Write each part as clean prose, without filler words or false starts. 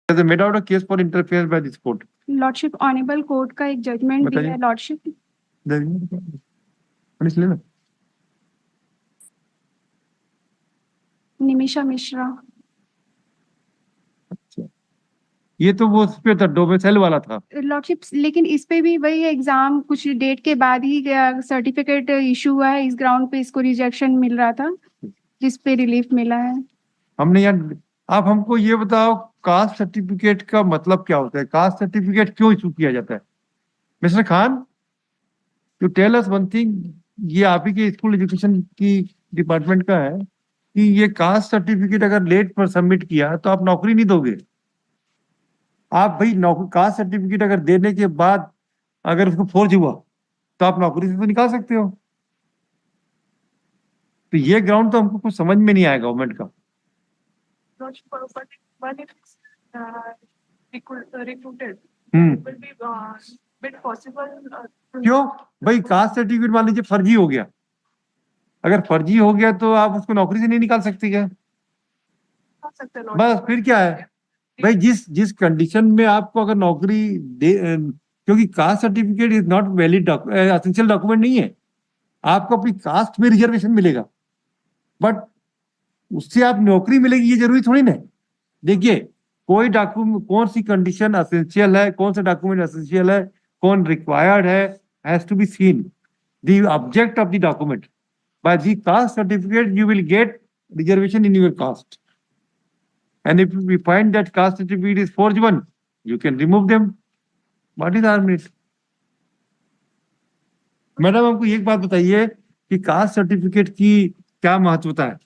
has made out a case for interference by this court. Lordship honourable court का एक judgement भी है lordship. लेना निमिषा मिश्रा। अच्छा, ये तो वो उस पे था, डोमिसाइल वाला था लॉर्डशिप, लेकिन इस पे भी वही एग्जाम कुछ डेट के बाद ही सर्टिफिकेट इशू हुआ है, इस ग्राउंड पे इसको रिजेक्शन मिल रहा था जिस पे रिलीफ मिला है। हमने यार, आप हमको ये बताओ कास्ट सर्टिफिकेट का मतलब क्या होता है, कास्ट सर्टिफिकेट क्यों इशू किया जाता है? Mister Khan, you tell us one thing, ये आप ही के स्कूल एजुकेशन की डिपार्टमेंट का है कि ये कास्ट सर्टिफिकेट अगर लेट पर सबमिट किया तो आप नौकरी नहीं दोगे। आप भाई कास्ट सर्टिफिकेट अगर देने के बाद अगर उसको फोर्ज हुआ तो आप नौकरी से तो निकाल सकते हो। तो ये ग्राउंड तो हमको कुछ समझ में नहीं आया गवर्नमेंट का। क्यों भाई, कास्ट सर्टिफिकेट मान लीजिए फर्जी हो गया, अगर फर्जी हो गया तो आप उसको नौकरी से नहीं निकाल सकते क्या? बस फिर क्या है भाई, जिस जिस कंडीशन में आपको अगर नौकरी दे, क्योंकि caste certificate is not valid essential document नहीं है, आपको अपनी कास्ट में रिजर्वेशन मिलेगा, बट उससे आप नौकरी मिलेगी ये जरूरी थोड़ी ना। देखिए, कोई डॉक्यूमेंट कौन सी कंडीशन एसेंशियल है, कौन सा डॉक्यूमेंट एसेंशियल है, कौन रिक्वायर्ड है, has to be seen the object of the document. By the caste certificate you will get reservation in your caste, and if we find that caste certificate is forged one, you can remove them. What is our merit? Madam, हमको एक बात बताइए कि caste certificate की क्या महत्वता है?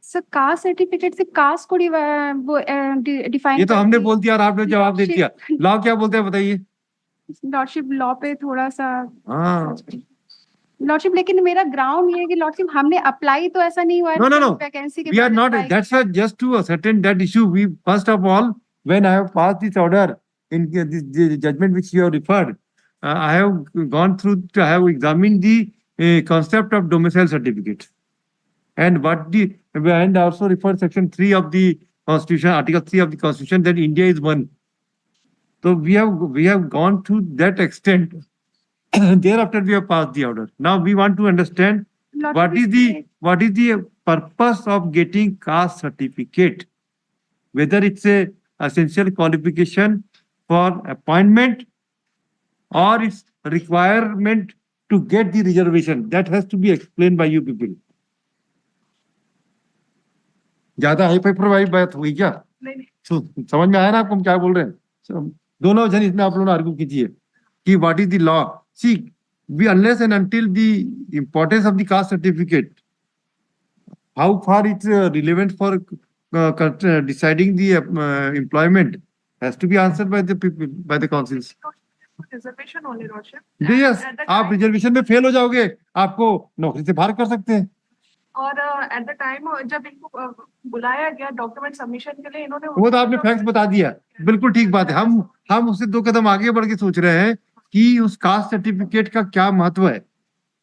Sir, caste certificate से कास्ट को डिफाइन, ये तो हमने बोल दिया और आपने जवाब दे दिया। लॉ क्या बोलते हैं बताइए? लॉर्डशिप लॉ पे थोड़ा सा, हाँ लॉर्डशिप, लेकिन मेरा ग्राउंड ये है कि लॉर्डशिप हमने अप्लाई तो ऐसा नहीं हुआ है। No. वैकेंसी के We are not. That's why just to ascertain that issue, we first of all, when I have passed this order in the judgment which you have referred, I have gone through. I have examined the concept of domicile certificate, and and also referred section 3 of the Constitution, Article 3 of the Constitution, that India is one. So we have gone to that extent. Thereafter, we have passed the order. Now we want to understand what is the purpose of getting caste certificate, whether it's a essential qualification for appointment or it's requirement to get the reservation. That has to be explained by you people. ज्यादा hi fi बात हुई क्या? समझ में आया ना आपको हम क्या बोल रहे हैं? दोनों जन इसमें आप लोग आर्ग्यू कीजिए कि what is the law. See, we unless and until the importance of the caste certificate, how far it's relevant for deciding the employment, has to be answered by the people, by the councils. Reservation only lordship. Yes, आप reservation में fail हो जाओगे, आपको नौकरी से बाहर कर सकते हैं। और एट द टाइम जब इनको बुलाया गया डॉक्यूमेंट सबमिशन के लिए, इन्होंने वो तो आपने फैक्ट बता दिया, बिल्कुल ठीक बात है। हम उससे 2 कदम आगे बढ़ के सोच रहे हैं कि उस कास्ट सर्टिफिकेट का क्या महत्व है।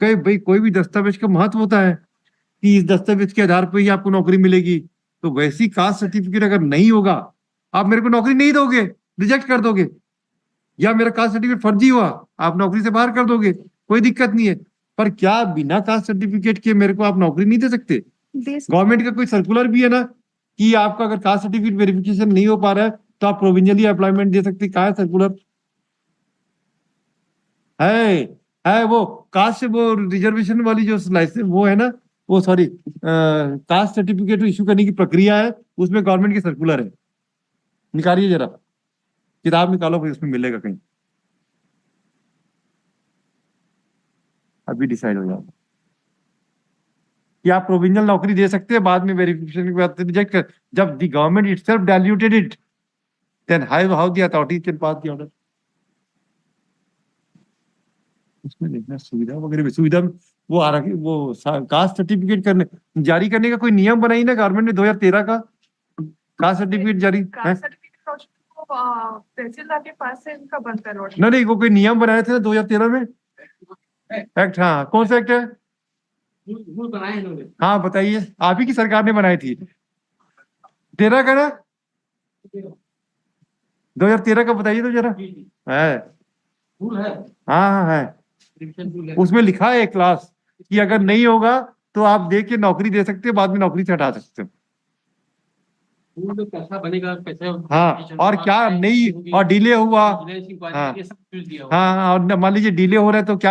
कई भाई, कोई भी दस्तावेज का महत्व होता है कि इस दस्तावेज के आधार पर ही आपको नौकरी मिलेगी। तो वैसी कास्ट सर्टिफिकेट अगर नहीं होगा, आप मेरे को नौकरी नहीं दोगे, रिजेक्ट कर दोगे, या मेरा कास्ट सर्टिफिकेट फर्जी हुआ, आप नौकरी से बाहर कर दोगे, कोई दिक्कत नहीं है। पर क्या बिना कास्ट सर्टिफिकेट के मेरे को आप नौकरी नहीं दे सकते? गवर्नमेंट का कोई सर्कुलर भी है ना कि आपका अगर कास्ट सर्टिफिकेट वेरिफिकेशन नहीं हो पा रहा है तो आप प्रोविजनली एम्प्लॉयमेंट दे सकते। क्या है सर्कुलर? है वो कास्ट से वो रिजर्वेशन वाली जो लाइसेंस वो है ना, वो सॉरी कास्ट सर्टिफिकेट इशू करने की प्रक्रिया है, उसमें गवर्नमेंट की सर्कुलर है। निकालिए जरा, किताब निकालो भाई, उसमें मिलेगा कहीं, अभी डिसाइड हो जाएगा कि आप प्रोविजनल नौकरी दे सकते हैं, बाद में वेरिफिकेशन के बाद रिजेक्ट कर। जब the government itself diluted it, then how the authority can pass the order. उसमें देखना सुविधा वगैरह, सुविधा वो आ रहा, वो कास्ट सर्टिफिकेट करने जारी करने का कोई नियम बनाई ना गवर्नमेंट ने 2013 का कास्ट सर्टिफिकेट जारी। तहसीलदार के पास से इनका बनता है। नहीं, वो कोई नियम बनाए थे 2013 में एक्ट। हाँ, कौन सा एक्ट है? बनाए इन्होंने। हाँ बताइए, आप ही की सरकार ने बनाई थी। 13 का ना? 2013 का बताइए तो जरा। जी जी है, रूल है, हाँ हाँ है, रिविजन रूल है। उसमें लिखा है क्लास कि अगर नहीं होगा तो आप देख के नौकरी दे सकते हो, बाद में नौकरी से हटा सकते हो। रूल में कैसा बनेगा, कैसे हाँ, और क्या नहीं, और डिले हुआ, हाँ ये सब चीज दिया हुआ है। हाँ, और मान लीजिए डिले हो रहा है तो क्या